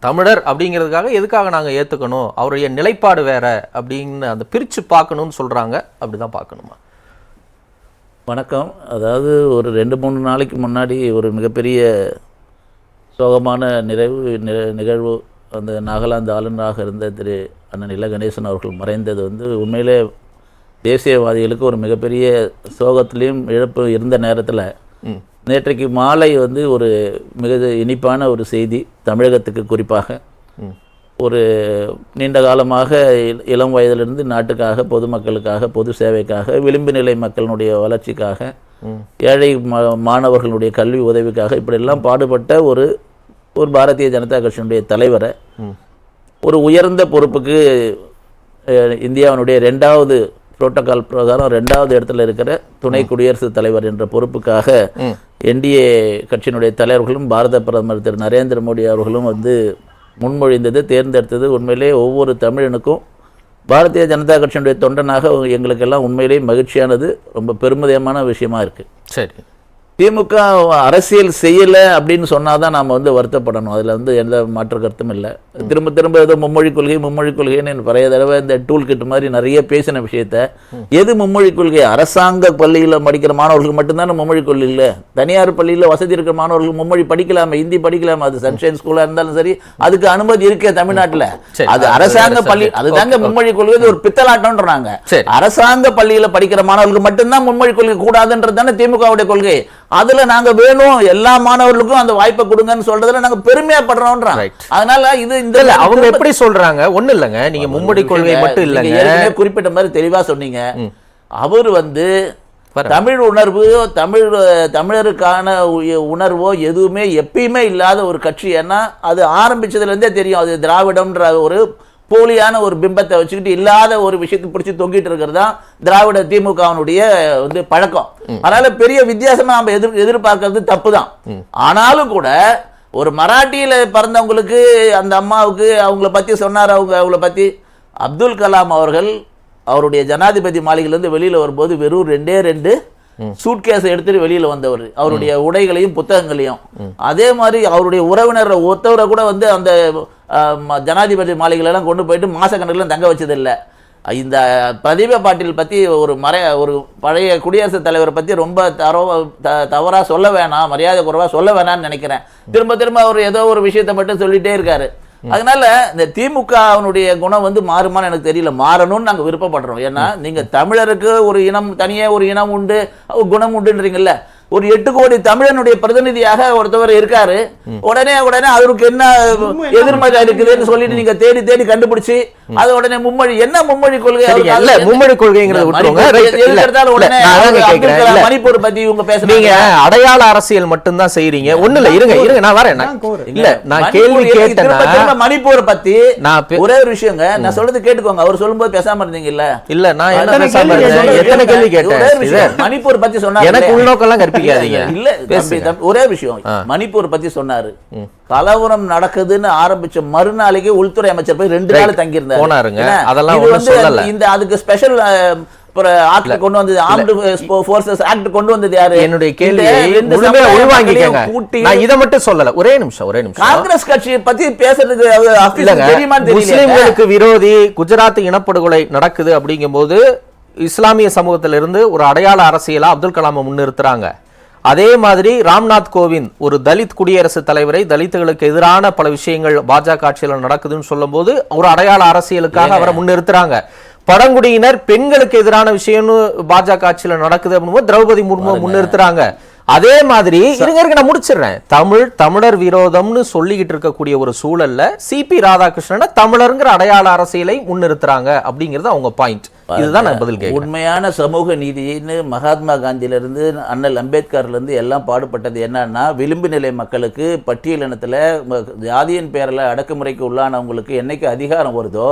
தமிழர் அப்படிங்கிறதுக்காக எதுக்காக நாங்கள் ஏற்றுக்கணும், அவருடைய நிலைப்பாடு வேற அப்படின்னு அந்த பிரித்து பார்க்கணும்னு சொல்கிறாங்க. அப்படி தான் பார்க்கணுமா? வணக்கம். அதாவது ஒரு 2-3 நாளைக்கு முன்னாடி ஒரு மிகப்பெரிய சோகமான நிகழ்வு, அந்த நாகாலாந்து ஆளுநராக இருந்த திரு அண்ணன் இல கணேசன் அவர்கள் மறைந்தது உண்மையிலே தேசியவாதிகளுக்கு ஒரு மிகப்பெரிய சோகத்திலையும் இழப்பு இருந்த நேரத்தில் நேற்றைக்கு மாலை ஒரு மிக இனிப்பான ஒரு செய்தி தமிழகத்துக்கு குறிப்பாக ஒரு நீண்ட காலமாக இளம் வயதிலிருந்து நாட்டுக்காக, பொதுமக்களுக்காக, பொது சேவைக்காக, விளிம்பு நிலை மக்களுடைய வளர்ச்சிக்காக, ஏழை மாணவர்களுடைய கல்வி உதவிக்காக இப்படியெல்லாம் பாடுபட்ட ஒரு பாரதிய ஜனதா கட்சியினுடைய தலைவரை ஒரு உயர்ந்த பொறுப்புக்கு இந்தியாவினுடைய 2வது புரோட்டோகால் பிரகாரம் 2வது இடத்துல இருக்கிற துணை குடியரசுத் தலைவர் என்ற பொறுப்புக்காக என்டிஏ கட்சியினுடைய தலைவர்களும் பாரத பிரதமர் திரு நரேந்திர மோடி அவர்களும் முன்மொழிந்தது, தேர்ந்தெடுத்தது உண்மையிலே ஒவ்வொரு தமிழனுக்கும் பாரதிய ஜனதா கட்சியினுடைய தொண்டனாக எங்களுக்கெல்லாம் உண்மையிலேயே மகிழ்ச்சியானது, ரொம்ப பெருமிதமான விஷயமா இருக்குது. சரி, திமுக அரசியல் செய்யலை அப்படின்னு சொன்னால் தான் நாம் வருத்தப்படணும். அதில் எந்த மாற்று கருத்தும் இல்லை. திரும்ப ஏதோ மும்மொழி கொள்கைன்னு பழைய தடவை இந்த டூல் கிட் மாதிரி நிறைய பேசின விஷயத்த எது மும்மொழி கொள்கை? அரசாங்க பள்ளியில் படிக்கிற மாணவர்களுக்கு மட்டும்தானே மும்மொழி கொள்கை இல்லை. தனியார் பள்ளியில் வசதி இருக்கிற மாணவர்கள் மும்மொழி படிக்கலாமா, ஹிந்தி படிக்கலாமா? அது சன்ஷைன் ஸ்கூலாக இருந்தாலும் சரி, அதுக்கு அனுமதி இருக்கே தமிழ்நாட்டில். அது அரசாங்க பள்ளி, அதுதாங்க மும்மொழி கொள்கை. ஒரு பித்தலாட்டம்ன்றாங்க. அரசாங்க பள்ளியில் படிக்கிற மாணவர்களுக்கு மட்டும்தான் மும்மொழி கொள்கை கூடாதுன்றது தானே திமுகவுடைய கொள்கை. அதுல நாங்க வேணும் எல்லா மாணவர்களுக்கும் அந்த வாய்ப்பை கொடுங்கன்னு சொல்றதுல நாங்க பெருமையாப்படுறோம்ன்றாங்க. அதனால இது இந்த அவங்க எப்படி சொல்றாங்க? ஒண்ணு இல்லைங்க, நீங்க மும்மொழி கொள்கை மட்டும் இல்லைங்க, குறிப்பிட்ட மாதிரி தெளிவா சொன்னீங்க. அவர் தமிழ் உணர்வு, தமிழருக்கான உணர்வோ எதுவுமே எப்பயுமே இல்லாத ஒரு கட்சி. ஏன்னா அது ஆரம்பிச்சதுல இருந்தே தெரியும், அது திராவிடம்ன்ற ஒரு போலியான ஒரு பிம்பத்தை வச்சுக்கிட்டு இல்லாத ஒரு விஷயத்தை பிடிச்சி தொங்கிட்டு இருக்கிறது தான் திராவிட திமுகவினுடைய பழக்கம். அதனால பெரிய வித்தியாசமா நம்ம எதிர்பார்க்கறது தப்பு தான். ஆனாலும் கூட ஒரு மராட்டியில பிறந்தவங்களுக்கு அந்த அம்மாவுக்கு அவங்கள பத்தி சொன்னார். அவங்கள பத்தி அப்துல் கலாம் அவர்கள் அவருடைய ஜனாதிபதி மாளிகையிலிருந்து வெளியில வரும்போது வெறும் 2 சூட்கேஸை எடுத்துட்டு வெளியில வந்தவர், அவருடைய உடைகளையும் புத்தகங்களையும். அதே மாதிரி அவருடைய உறவினர் ஒருத்தவரை கூட அந்த ஜனாதிபதி மாளிகைலாம் கொண்டு போயிட்டு மாசக்கணக்கில் தங்க வச்சதில்லை. இந்த பிரதீபா பாட்டீல் பற்றி ஒரு பழைய குடியரசுத் தலைவரை பற்றி ரொம்ப தவறாக சொல்ல வேணாம், மரியாதை குறைவாக சொல்ல வேணாம்னு நினைக்கிறேன். திரும்ப அவர் ஏதோ ஒரு விஷயத்தை மட்டும் சொல்லிகிட்டே இருக்காரு. அதனால இந்த திமுகவினுடைய குணம் மாறுமான்னு எனக்கு தெரியல. மாறணும்னு நாங்கள் விருப்பப்படுறோம். ஏன்னா நீங்கள் தமிழருக்கு ஒரு இனம், தனியே ஒரு இனம் உண்டு, குணம் உண்டுன்றீங்கல்ல. ஒரு 8 கோடி தமிழனுடைய பிரதிநிதியாக ஒருத்தவர் இருக்காரு. உடனே அவருக்கு என்ன எதிர்மறை இருக்குதுன்னு சொல்லிட்டு நீங்க தேடி கண்டுபிடிச்சு அது உடனே என்ன மும்மொழி கொள்கை? மும்மொழி கொள்கைங்கிறது மணிப்பூர் பத்தி இவங்க பேசுறீங்க. அடையாள அரசியல் மட்டும்தான் செய்யறீங்க. ஒண்ணு இல்ல, இருங்க நான் வரேன். இல்ல, நான் கேள்வி கேட்டேன் மணிப்பூர் பத்தி. ஒரே ஒரு விஷயங்க, நான் சொல்றது கேட்டுக்கோங்க. அவர் சொல்லும்போது பேசாம இருந்தீங்கல்ல. இல்ல, நான் எத்தனை கேள்வி கேட்டேன்? மணிப்பூர் பத்தி சொன்னா எனக்கு உள்நோக்கெல்லாம் கற்பிக்க. ஒரே விஷயம், மணிப்பூர் பத்தி சொன்னாரு. கலவரம் நடக்குதுன்னு ஆரம்பிச்ச மறுநாளைக்கு உள்துறை அமைச்சர் போய் 2 நாள் தங்கி இருந்தாரு. அதுக்கு ஸ்பெஷல் ஆக்ட் கொண்டு வந்தது, ஆர்ம்டு ஃபோர்சஸ் ஆக்ட் கொண்டு வந்தது யாரு? என்னுடைய கேள்வியை உள்வாங்கிக்கங்க. நான் இத மட்டும் சொல்லல. ஒரே நிமிஷம். காங்கிரஸ் கட்சி பத்தி பேசுறதுக்கு தெரியுமா? முஸ்லிம்களுக்கு விரோதி குஜராத் இனப்படுகொலை நடக்குது அப்படிங்கும்போது இஸ்லாமிய சமூகத்திலிருந்து ஒரு அடையாள அரசியலா அப்துல் கலாமை முன்னிறுத்துறாங்க. அதே மாதிரி ராம்நாத் கோவிந்த் ஒரு தலித் குடியரசுத் தலைவரை, தலித்துகளுக்கு எதிரான பல விஷயங்கள் பாஜக ஆட்சியில் நடக்குதுன்னு சொல்லும் போது ஒரு அடையாள அரசியலுக்காக அவரை முன்னிறுத்துறாங்க. பழங்குடியினர் பெண்களுக்கு எதிரான விஷயம்னு பாஜக ஆட்சியில் நடக்குது அப்படின்னு திரௌபதி முர்மு முன்னிறுத்துறாங்க. அதே மாதிரி இருங்க நான் முடிச்சிடுறேன். தமிழர் விரோதம்னு சொல்லிக்கிட்டு இருக்கக்கூடிய ஒரு சூழல்ல சிபி ராதாகிருஷ்ணனை தமிழருங்கிற அடையாள அரசியலை முன்னிறுத்துறாங்க அப்படிங்கிறது அவங்க பாயிண்ட். இதுதான் நான் பதில் கேட்கிறேன். உண்மையான சமூக நீதினு மகாத்மா காந்தியிலிருந்து அண்ணல் அம்பேத்கர்லேருந்து எல்லாம் பாடுபட்டது என்னன்னா, விளிம்பு நிலை மக்களுக்கு பட்டியலினத்தில் ஜாதியின் பேரில் அடக்குமுறைக்கு உள்ளானவங்களுக்கு என்னைக்கு அதிகாரம் வருதோ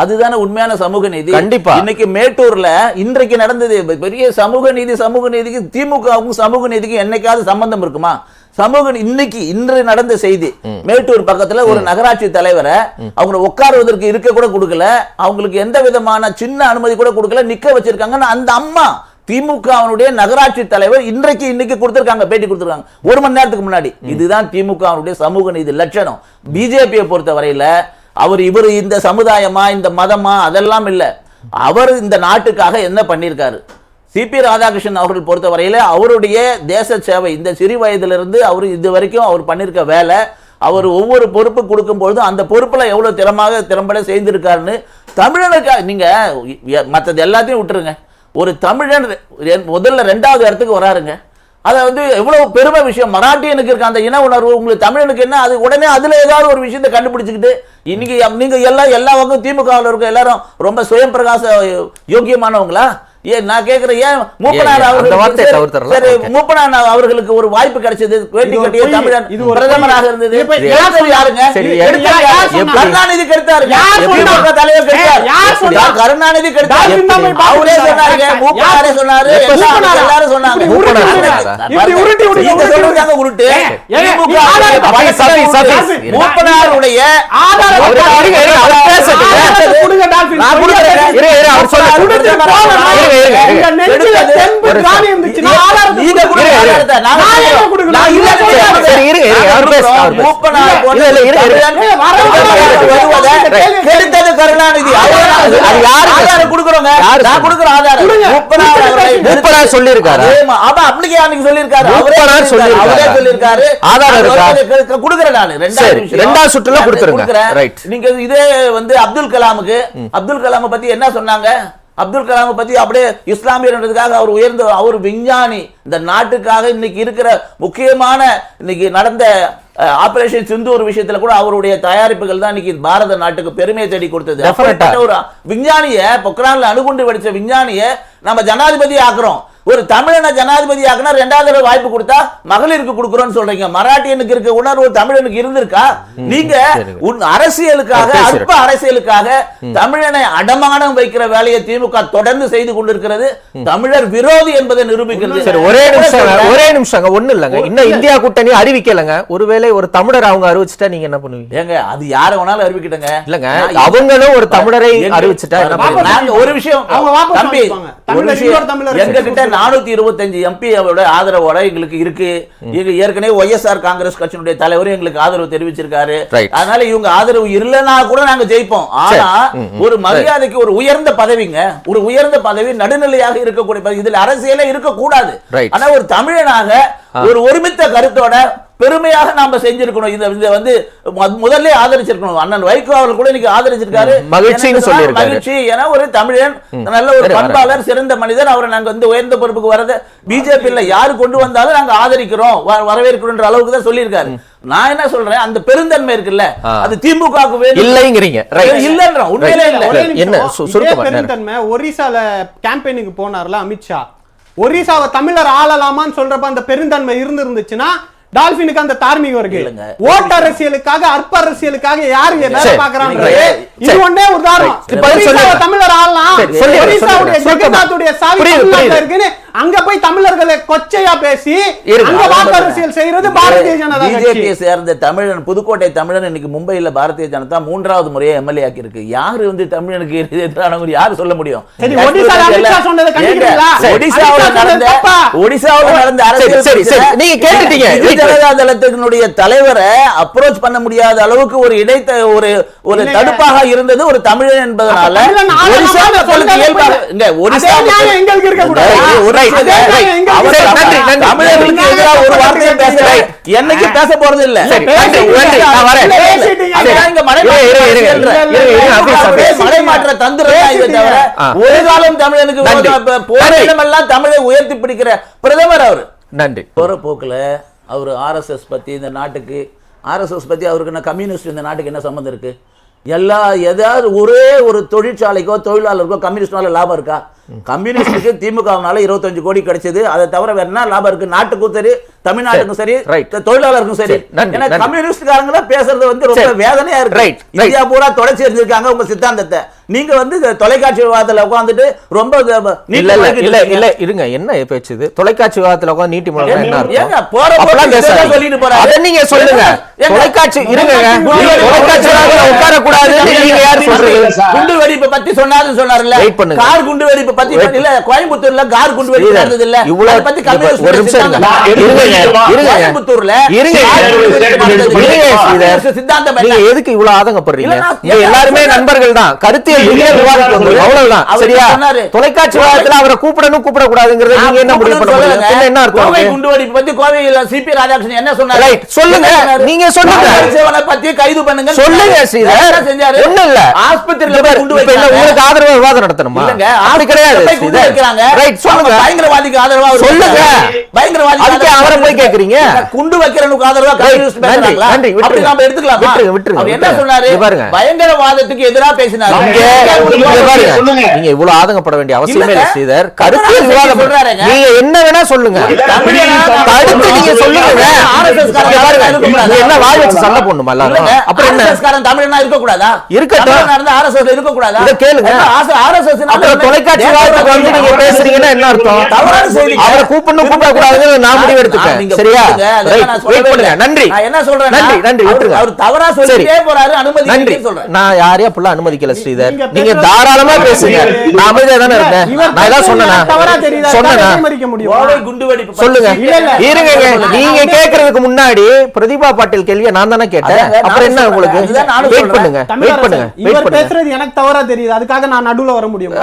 அதுதானே உண்மையான சமூக நீதி. கண்டிப்பா இன்னைக்கு மேட்டூர்ல இன்றைக்கு நடந்தது பெரிய சமூக நீதிக்கு திமுகவும் சமூக நீதிக்கு என்னைக்காவது சம்பந்தம் இருக்குமா? இன்று நடந்த செய்தி, மேட்டூர் பக்கத்துல ஒரு நகராட்சி தலைவரை அவங்க உட்காருவதற்கு இருக்க கூட கொடுக்கல, அவங்களுக்கு எந்த விதமான சின்ன அனுமதி கூட கொடுக்கல, நிக்க வச்சிருக்காங்க. அந்த அம்மா திமுகவினுடைய நகராட்சி தலைவர் இன்னைக்கு கொடுத்திருக்காங்க, பேட்டி கொடுத்திருக்காங்க 1 மணி நேரத்துக்கு முன்னாடி. இதுதான் திமுகவினுடைய சமூக நீதி லட்சணம். பிஜேபியை பொறுத்த வரையில இவர் இந்த சமுதாயமா இந்த மதமா அதெல்லாம் இல்ல, அவர் இந்த நாட்டுக்காக என்ன பண்ணியிருக்காரு. சிபி ராதாகிருஷ்ணன் அவர்கள் பொறுத்த வரையில அவருடைய தேச சேவை இந்த சிறு வயதிலிருந்து அவர் இது வரைக்கும் அவர் பண்ணிருக்க வேலை, அவர் ஒவ்வொரு பொறுப்பு கொடுக்கும் பொழுது அந்த பொறுப்புல எவ்வளவு திறம்பட செய்திருக்காருன்னு தமிழனுக்கு நீங்க மற்றது எல்லாத்தையும் விட்டுருங்க. ஒரு தமிழன் முதல்ல 2வது இடத்துக்கு வராருங்க. அதை எவ்வளவு பெருமை விஷயம். மராட்டியனுக்கு இருக்க அந்த இன உணர்வு உங்களுக்கு தமிழனுக்கு என்ன, அது உடனே அதுல ஏதாவது ஒரு விஷயத்தை கண்டுபிடிச்சுக்கிட்டு இன்னைக்கு நீங்க எல்லா பக்கம் திமுகவில் இருக்க எல்லாரும் ரொம்ப சுயம் பிரகாச யோக்கியமானவங்களா? நான் கேக்குறேன், ஏன் மூப்பனார் அவர்களுக்கு ஒரு வாய்ப்பு கிடைச்சது, வேட்டி கட்டிய தமிழன் பிரதமராக இருந்தது யாருங்க? கருணாநிதி கெடுத்தாருங்க, தலைவர் கெடுத்தார், கருணாநிதி கெடுத்தார், அவரே சொன்னாருங்க, மூப்பனாரே சொன்னாரு, எல்லாரும் சொன்னாங்க. உருட்டு மூப்பனாருடைய அப்துல் கலாம் பத்தி என்ன சொன்னாங்க? அப்துல் கலாம் பத்தி அப்படியே இஸ்லாமியர்ன்றதுக்காக அவர் விஞ்ஞானி, இந்த நாட்டுக்காக இன்னைக்கு இருக்கிற முக்கியமான இன்னைக்கு நடந்த ஆபரேஷன் சிந்தூர் விஷயத்துல கூட அவருடைய தயாரிப்புகள் தான் இன்னைக்கு பாரத நாட்டுக்கு பெருமையை தேடி கொடுத்தது. ஒரு விஞ்ஞானிய பொக்ரான்ல அணுகுண்டு வெடிச்ச விஞ்ஞானிய நம்ம ஜனாதிபதி ஆக்குறோம். ஒரு தமிழனை ஜனாதிபதி ஆக்குனா 2வது வாய்ப்பு கொடுத்தா மகளிருக்கு கொடுக்குறோம்னு சொல்றீங்க. மராட்டியனுக்கு இருக்க உணர்வு தமிழனுக்கு இருந்திருக்கா? நீங்க அரசியலுக்காக, அற்ப அரசியலுக்காக தமிழனை அடமானம் வைக்கிற வேலையை திமுக தொடர்ந்து செய்து கொண்டிருக்கிறது. தமிழர் விரோதி என்பதை நிரூபிக்கிறது. ஒரே நிமிஷம் ஒண்ணு இல்லங்க, இன்னும் இந்தியா கூட்டணி அறிவிக்கலங்க. ஒருவேளை ஒரு தமிழர் அவங்க அறிவிச்சுட்டா நீங்க என்ன பண்ணுவீங்க? ஏங்க அது யார வேணாலும் அறிவிக்கிட்டங்க. இல்லங்க, அவங்களும் ஒரு தமிழரை அறிவிச்சுட்டா ஒரு விஷயம் தம்பி, ஒரு விஷயம் எங்க கிட்ட 425 எம்பி ஆதரவோட எங்களுக்கு இருக்கு. ஏற்கனவே ஒய்எஸ்ஆர் காங்கிரஸ் கட்சியினுடைய தலைவர் எங்களுக்கு ஆதரவு தெரிவிச்சிருக்காரு. அதனால இவங்க ஆதரவு இல்லைன்னா கூட நாங்க ஜெயிப்போம். ஆனா ஒரு மரியாதைக்கு ஒரு உயர்ந்த பதவிங்க, ஒரு உயர்ந்த பதவி நடுநிலையாக இருக்கக்கூடிய இதுல அரசியலே இருக்க கூடாது. ஆனா ஒரு தமிழனாக ஒரு ஒருமித்த கருத்தோட பெருமையாக நாம செஞ்சிருக்கணும். இத முதல்ல ஆதரிச்சிருக்கணும். அண்ணன் வைகோ அவர்கள் கூட இன்னைக்கு ஆதரிச்சிருக்காரு. மகிழ்ச்சி. ஏன்னா ஒரு தமிழன், நல்ல ஒரு பண்பாளர், சிறந்த மனிதர். அவரை நாங்க உயர்ந்த பொறுப்புக்கு வரத பிஜேபி இல்ல யாரு கொண்டு வந்தாலும் நாங்க ஆதரிக்கிறோம், வரவேற்கிறோம் அளவுக்கு தான் சொல்லியிருக்காரு. நான் என்ன சொல்றேன், அந்த பெருந்தன்மை இருக்குல்ல, அது திமுகவுக்கு இல்லைங்கிறீங்க. இல்லன்ற உண்மையிலே இல்ல. என்ன பெருந்தன்மை? ஒரிசால கேம்பெயினுக்கு போனார்ல அமித்ஷா, ஒரிசாவை தமிழர் ஆளலாமான்னு சொல்றப்ப அந்த பெருந்தன்மை இருந்துச்சுன்னா டால்பினுக்கு அந்த தார்மீகம் இருக்கு. ஓட்டு அரசியலுக்காக, அற்ப அரசியலுக்காக யாரு வேலை பாக்குறாங்க? இது ஒண்ணே உதாரணம். தமிழர் ஆளலாம், ஜெகநாத்துடைய சாவி இருக்குன்னு அங்க போய் தமிழர்களை கொச்சையா பேசி அங்க வாக்கு அரசியல் செய்யறது பாரதிய ஜனதா கட்சி. சேர்ந்த தமிழன், புதுக்கோட்டை தமிழன் இன்னைக்கு மும்பையில பாரதிய ஜனதா 3வது முறையா எம்எல்ஏ ஆக்கி இருக்கு. யாரு தமிழனுக்கு எதிரானவங்க யாரு சொல்ல முடியும்? ஒடிசாவில் நடந்த அரசியல் நீங்க கேட்டுட்டீங்க. ஜனதா தளத்தினுடைய தலைவரை அப்ரோச் பண்ண முடியாத அளவுக்கு ஒரு ஒரு தடுப்பாக இருந்தது ஒரு தமிழன் என்பதனால எங்களுக்கு இருக்க தமிழர்களுக்கு எதிராக ஒரு வார்த்தையை பேசல, என்னைக்கு பேச போறது இல்ல. மலைமாற்ற தந்திரம் தவிர ஒரு காலம் தமிழனுக்கு போற இடமெல்லாம் தமிழை உயர்த்தி பிடிக்கிற பிரதமர் அவர். நன்றி. போற போக்குல அவர் ஆர்எஸ்எஸ் பத்தி இந்த நாட்டுக்கு, ஆர்எஸ்எஸ் பத்தி அவருக்கு என்ன, கம்யூனிஸ்ட் இந்த நாட்டுக்கு என்ன சம்பந்தம் இருக்கு? ஏதாவது ஒரே ஒரு தொழிற்சாலைக்கோ தொழிலாளருக்கோ கம்யூனிஸ்ட்னால லாபம் இருக்கா? கம்யூனிஸ்டுக்கு திமுகவினால 25 கோடி கிடைச்சது. அதை தவிர வேற என்ன லாபம் இருக்கு? நாட்டுக்கும் சரி, தமிழ்நாட்டுக்கும் சரி, தொழிலாளருக்கும் சரி. ஏன்னா கம்யூனிஸ்ட்காரங்கள பேசுறது ரொம்ப வேதனையா இருக்கு. இந்தியா பூரா தொடர்ச்சி இருந்திருக்காங்க உங்க சித்தாந்தத்தை. நீங்க தொலைக்காட்சி விவாதத்துல உட்காந்துட்டு ரொம்ப இல்ல இருங்க, என்ன பேச்சு இது? தொலைக்காட்சி விவாதத்துல உட்காந்து நீட்டி முழங்க என்ன அர்த்தம்? சொல்லிட்டு போறாங்க. நீங்க சொல்லுங்க. தொலைக்காட்சி இருங்க, தொலைக்காட்சி உட்கார கூடாது. நீங்க யார் சொல்றீங்க? குண்டு வெடிப்பை பத்தி சொன்னாருல்ல, கார் குண்டு வெடிப்பு பத்தி இல்ல கோயம்புத்தூர்ல கார் குண்டு வெடிப்பு நடந்தது இல்ல இவ்வளவு அத பத்தி கம்யூனிஸ்ட் ஒரு நிமிஷம் கோயம்புத்தூர்ல சித்தாந்தம் நீங்க எதுக்கு இவ்வளவு ஆதங்கப்படுறீங்க? எல்லாருமே நண்பர்கள் தான், கருத்தியல் விவாதிக்கும் அவ்வளவுதான். சரியா? தொலைக்காட்சி விவாதத்துல அவரை கூப்பிடணும் கூப்பிட கூடாதுங்கிறது நீங்க என்ன முடிவு பண்ண முடியும்? என்ன அர்த்தம்? கோவை குண்டு வெடிப்பு பத்தி கோவையில சிபி ராதாகிருஷ்ணன் என்ன சொன்னாரு? சொல்லுங்க, நீங்க சொல்லுங்க. பத்தி கைது பண்ணுங்க சொல்லுங்க. என்ன செஞ்சாரு? ஒண்ணு இல்ல, ஆஸ்பத்திரியில குண்டு வைக்கிறாங்க. உங்களுக்கு ஆதரவா விவாதம் நடத்தணுமா? அப்படி கிடையாது. குண்டு வைக்கிறாங்க. ரைட், சொல்லுங்க. பயங்கரவாதிக்கு ஆதரவா சொல்லுங்க. பயங்கரவாதி அதுக்கு அவரை போய் கேக்குறீங்க? குண்டு வைக்கிறனுக்கு ஆதரவா கம்யூனிஸ்ட் பேசுறாங்களா? அப்படி நாம எடுத்துக்கலாமா? அவர் என்ன சொன்னாரு? பயங்கரவாதத்துக்கு எதிரா பேசினாரு. நீங்க இவ்வளவு ஆதங்கப்பட வேண்டிய அவசியமே இல்லை ஸ்ரீதர். கருத்தியல் விவாதம் பண்றாங்க. நீங்க என்ன வேணா சொல்லுங்க, அடுத்து நீங்க சொல்லுங்க. ஆர்எஸ்எஸ் காரங்க என்ன வாய் வச்சு சண்டை போடணுமா எல்லாரும்? அப்புறம் என்ன காரன் தமிழனா இருக்க கூடாதா? இருக்கட்டும். நடந்து ஆர்எஸ்எஸ் இருக்க கூடாதா? இத கேளுங்க. ஆர்எஸ்எஸ் அப்புறம் தொலைக்காட்சி விவாதத்துக்கு வந்து நீங்க பேசுறீங்கன்னா என்ன அர்த்தம்? தவறான செய்தி. அவரை கூப்பிடணும் கூப்பிட கூடாதுன்னு நான் முடிவு எடுத்துட்டேன். சரியா? வெயிட் பண்ணுங்க. நன்றி. நான் என்ன சொல்றேன்? நன்றி நன்றி. விட்டுருங்க. அவர் தவறா சொல்லிட்டே போறாரு. அனுமதி இல்லைன்னு சொல்றேன். நான் யாரையும் அப்படி அனுமதிக்கல ஸ்ரீதர். நீங்க தாராளமா பேசுங்க. நான் அமைதியா தானே இருந்தேன். நான் ஏதாவது சொன்னேனா? சொல்லுங்க. இருங்க, நீங்க கேக்குறதுக்கு முன்னாடி பிரதிபா பாட்டீல் கேள்வியை நான் தானே கேட்டேன். அப்புறம் என்ன உங்களுக்கு? வெயிட் பண்ணுங்க, வெயிட் பண்ணுங்க. இவர் பேசுறது எனக்கு தவறா தெரியுது, அதுக்காக நான் நடுவுல வர முடியும்?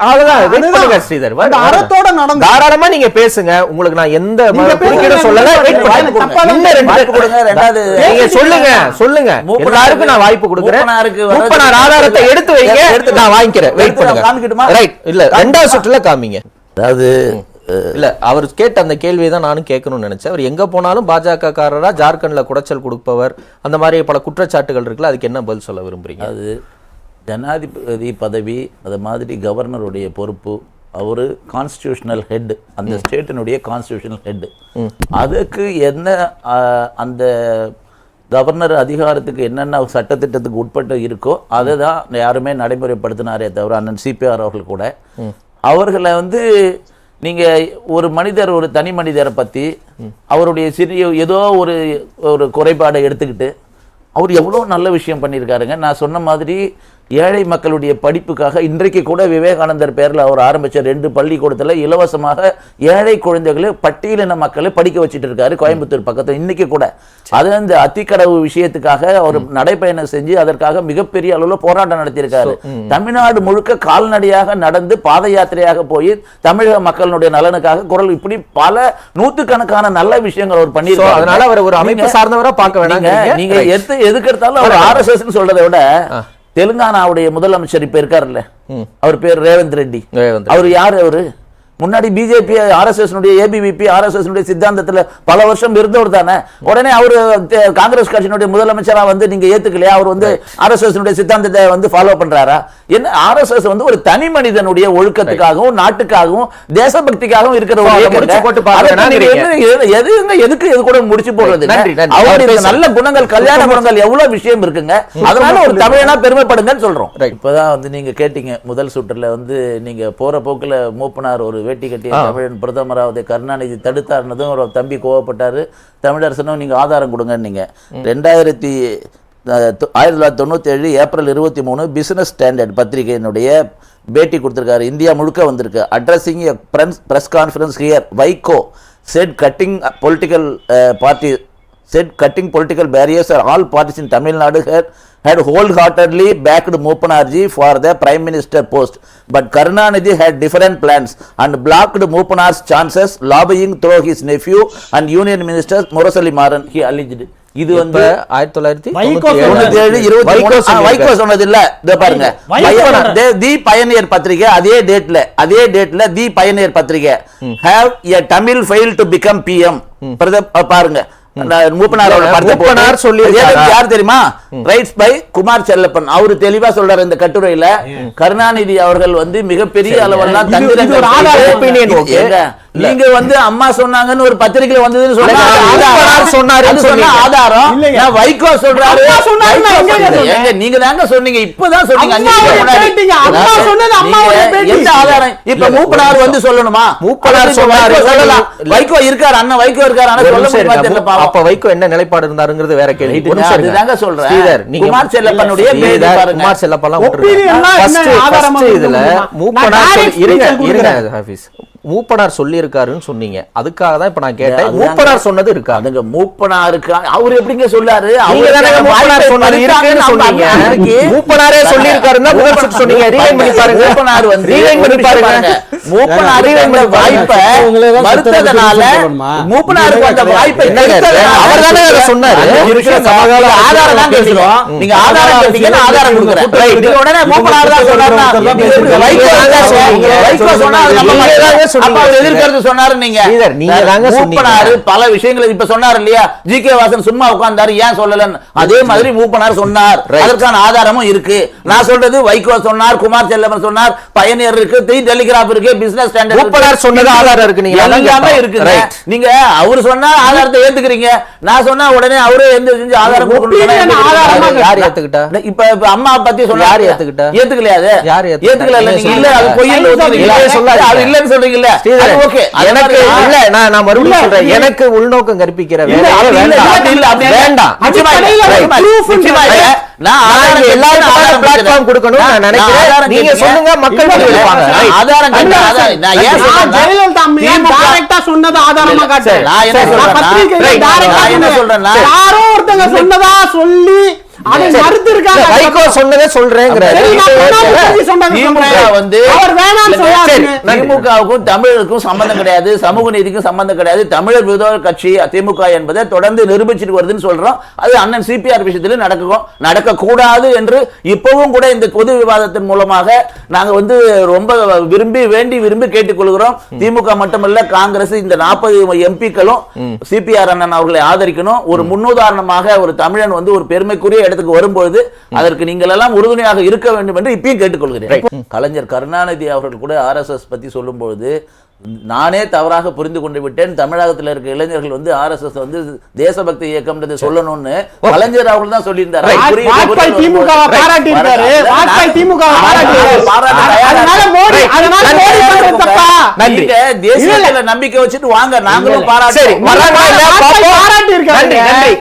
அவ்வளவுதான். வெயிட் பண்ணுங்க ஸ்ரீதர். அறத்தோட நடந்து தாராளமா நீங்க பேசுங்க. உங்களுக்கு நான் எந்த குறுக்கீடும் சொல்லல. வெயிட் பண்ணுங்க. நீங்க சொல்லுங்க, சொல்லுங்க. எல்லாருக்கும் நான் வாய்ப்பு கொடுக்கிறேன். மூப்பனார் ஆதாரத்தை எடுத்து வைங்க, நான் வாங்கிக்கிறேன். வெயிட் பண்ணுங்க. ரைட். இல்ல, இரண்டாவது சுற்றுல காமிங்க. அதாவது இல்ல, அவர் கேட்ட அந்த கேள்வியை தான் நானும் கேட்கணும்னு நினைச்சேன். அவர் எங்க போனாலும் பாஜக காரரா ஜார்க்கண்ட்ல குடைச்சல் கொடுப்பவர், அந்த மாதிரி பல குற்றச்சாட்டுகள் இருக்குல்ல, அதுக்கு என்ன பதில் சொல்ல விரும்புறீங்க? அது ஜனாதிபதி பதவி, அது மாதிரி கவர்னருடைய பொறுப்பு, அவரு கான்ஸ்டிடியூஷனல் ஹெட், அந்த ஸ்டேட்டினுடைய கான்ஸ்டிடியூஷனல் ஹெட். அதுக்கு என்ன அந்த கவர்னர் அதிகாரத்துக்கு என்னென்ன சட்டத்திட்டத்துக்கு உட்பட்டு இருக்கோ அதை தான் யாருமே நடைமுறைப்படுத்தினாரே தவிர அண்ணன் சிபிஆர் அவர்கள் கூட அவர்களை வந்து நீங்கள் ஒரு மனிதர், ஒரு தனி மனிதரை பற்றி அவருடைய சிறிய ஏதோ ஒரு குறைபாடை எடுத்துக்கிட்டு அவர் எவ்வளோ நல்ல விஷயம் பண்ணியிருக்காருங்க. நான் சொன்ன மாதிரி ஏழை மக்களுடைய படிப்புக்காக இன்றைக்கு கூட விவேகானந்தர் பேரில் அவர் ஆரம்பித்த 2 பள்ளிக்கூடத்தில் இலவசமாக ஏழை குழந்தைகளை பட்டியலின மக்களை படிக்க வச்சுட்டு இருக்காரு கோயம்புத்தூர் பக்கத்தில் இன்னைக்கு கூட. அது அந்த அத்திக்கடவு விஷயத்துக்காக அவர் நடைப்பயணம் செஞ்சு அதற்காக மிகப்பெரிய அளவில் போராட்டம் நடத்தியிருக்காரு. தமிழ்நாடு முழுக்க கால்நடையாக நடந்து பாத யாத்திரையாக போய் தமிழக மக்களுடைய நலனுக்காக குரல், இப்படி பல நூற்றுக்கணக்கான நல்ல விஷயங்கள் அவர் பண்ணியிருக்காரு. அதனால அவர் ஒரு அமைப்பு சார்ந்தவரா பார்க்க வேணாங்க. நீங்க எதுக்கு எடுத்தாலும் அவர் ஆர்எஸ்எஸ் சொல்றதை விட தெலுங்கானாவுடைய முதலமைச்சர் இப்ப இருக்காருல்ல, அவர் பேர் ரேவந்த் ரெட்டி. அவர் யாரு? அவரு முன்னாடி பிஜேபி ஆர்எஸ்எஸ் ஏபிவிபி ஆர்எஸ்எஸ் சித்தாந்தத்துல பல வருஷம் இருந்தவர் தானே. உடனே அவரு காங்கிரஸ் கட்சியினுடைய முதலமைச்சரா வந்து நீங்க ஏத்துக்கலையா? அவர் வந்து ஆர்எஸ்எஸ் சித்தாந்தத்தை வந்து ஃபாலோ பண்றாரா? என்ன ஆர்எஸ்எஸ் வந்து ஒரு தனி மனிதனுடைய ஒழுக்கத்துக்காகவும் நாட்டுக்காகவும் தேசபக்திக்காகவும் இருக்கிற எதுக்கு எது கூட முடிச்சு போடுறது? அவருடைய நல்ல குணங்கள், கல்யாண குணங்கள் எவ்வளவு விஷயம் இருக்குங்க. அதனால ஒரு தமிழனா பெருமைப்படுங்கன்னு சொல்றோம். இப்பதான் வந்து நீங்க கேட்டீங்க முதல் சுற்றுல வந்து நீங்க போற போக்குல மூப்பனார் ஒரு வேட்டி கட்டிய தமிழன் பிரதமராவதை கருணாநிதி தடுத்தார்னதும் ஒரு தம்பி கோவப்பட்டாரு. தமிழரசனும் நீங்க ஆதாரம் கொடுங்கன்னு நீங்க 1997 ஏப்ரல் 23 பிசினஸ் ஸ்டாண்டர்ட் பத்திரிகையினுடைய பேட்டி கொடுத்திருக்காரு. இந்தியா முழுக்க வந்திருக்கு. Addressing a press conference here, Vaiko set cutting political party said cutting political barriers are all parties in Tamil Nadu had wholeheartedly backed Moopanarji for the Prime Minister post. But Karunanidhi had different plans and blocked Moopanar's chances, lobbying through his nephew and Union Minister Murasali Maran, he alleged. இது வந்து 1997 வைகோ சொன்னது இல்ல. இத பாருங்க, தி பயனியர் பத்திரிகை அதே டேட்ல தி பயனியர் பத்திரிகை have a Tamil failed to become PM. பாருங்க, மூப்பனார் சொல்லி யார் தெரியுமா? Writes by Kumar Chellappan. அவரு தெளிவா சொல்றாரு இந்த கட்டுரையில, கருணாநிதி அவர்கள் வந்து மிகப்பெரிய அளவெல்லாம் நீங்க வந்து அம்மா சொன்னாங்கன்னு ஒரு பத்திரிகையில வந்ததுன்னு சொன்னா ஆதாரம் வைகோ சொல்றாரு. நீங்க தாங்க சொன்னீங்க, இப்பதான் சொன்னீங்க. எந்த ஆதாரம்? இப்ப மூப்பனார் வந்து சொல்லணுமா? மூப்பனார் சொன்னாரு, வைகோ இருக்காரு, அண்ணன் வைகோ இருக்காரு. அப்ப வைகோ என்ன நிலைப்பாடு இருந்தாருங்கிறது வேற கேள்வி. அதுதாங்க சொல்றேன். குமார் செல்லப்பனுடைய குமார் செல்லப்பெல்லாம் இதுல மூப்பனார் சொல்லி இருக்காருன்னு சொன்னீங்க, அதுக்காக தான் இப்ப நான் கேட்டேன். மூப்பனார் சொன்னது இருக்கா? அதுங்க மூப்பனாருக்கு அவர் எப்படிங்க சொல்லாரு? மூப்பனார் சொன்னது இருக்குன்னு சொன்னீங்க. மூப்பனாரே சொல்லி இருக்காருன்னா முதல் சொன்னீங்க. ரீவைண்ட் பண்ணி பாருங்க. மூப்பனார் வந்து ரீவைண்ட் பண்ணி பாருங்க. மூப்பனார் இந்த வாய்ப்பை மறுத்ததனால மூப்பனாருக்கு அந்த வாய்ப்பை அவர் தானே சொன்னாரு. ஆதாரம் தான் பேசுறோம். நீங்க ஆதாரம் கேட்டீங்கன்னா ஆதாரம் கொடுக்குறேன். உடனே மூப்பனார் தான் சொன்னாருன்னா வைகோ சொன்னா சொன்னாரு. நீங்க பல விஷயங்களை இப்ப சொன்னார் இல்லையா? ஜி.கே. வாசன் சும்மா உட்கார்ந்தாரு, ஏன் சொல்லலன்னு. அதே மாதிரி மூப்பனார் சொன்னார், அதற்கான ஆதாரமும் இருக்கு. நான் சொல்றது வைகோ சொன்னார், குமார் செல்லப்பன் சொன்னார், பயனியர் இருக்கு, தி டெலிகிராப் இருக்கு, பிசினஸ் ஸ்டாண்டர்ட் மூப்பனார் சொன்னது ஆதாரம் இருக்கு. நீங்க எல்லாமே இருக்கு. நீங்க அவர் சொன்னா ஆதாரத்தை ஏத்துக்கிறீங்க, நான் சொன்னா உடனே அவரே எந்த செஞ்சு ஆதாரம் யார் ஏத்துக்கிட்டா? இப்ப அம்மா பத்தி சொன்னா யார் ஏத்துக்கிட்டா? ஏத்துக்கலையா? அது யார் ஏத்துக்கல? நீங்க இல்ல, அது பொய் சொல்லாதீங்க. அது இல்லன்னு சொல்றீங்க. எனக்கு இல்ல, நான் மறுபடியும் சொல்றேன், எனக்கு உள்நோக்கம் கற்பிக்கிற பிளாட்ஃபார்ம் கொடுக்கணும் நான் நினைக்கிறேன். நீங்க சொல்லுங்க, மக்கள் சொன்னது ஆதாரமா காட்டு. யாரோ ஒருத்தங்க சொன்னதா சொல்லி வைகோ சொன்னதே திமுகவுக்கும் தமிழருக்கும் சம்பந்தம் கிடையாது, சமூக நீதிக்கும் சம்பந்தம் கிடையாது. தமிழர் விரோத கட்சி திமுக என்பதை தொடர்ந்து நிரூபிச்சுட்டு வருதுன்னு சொல்றோம். அது அண்ணன் சிபிஆர் விஷயத்துல நடக்கக்கூடாது என்று இப்பவும் கூட இந்த பொது விவாதத்தின் மூலமாக நாங்க வந்து ரொம்ப விரும்பி கேட்டுக்கொள்கிறோம். திமுக மட்டுமல்ல, காங்கிரஸ் இந்த 40 எம்பிக்களும் சிபிஆர் அண்ணன் அவர்களை ஆதரிக்கணும். ஒரு முன்னுதாரணமாக ஒரு தமிழன் வந்து ஒரு பெருமைக்குரிய இடத்துக்கு வரும்போது அதற்கு நீங்கள் எல்லாம் உறுதுணையாக இருக்க வேண்டும் என்று இப்பயும் கேட்டுக்கொள்கிறேன். கலைஞர் கருணாநிதி அவர்கள் கூட ஆர்எஸ்எஸ் பத்தி சொல்லும்போது நானே தவறாக புரிந்து கொண்டு விட்டேன். தமிழகத்தில் இருக்க இளைஞர்கள் வந்து ஆர்எஸ்எஸ் வந்து தேசபக்தி இயக்கம்ன்றது சொல்லணும்னு கலைஞர் அவர்கள் தான் சொல்லியிருந்தார். தேசியத்துல நம்பிக்கை வச்சுட்டு வாங்க, நாங்களும் பாராட்டி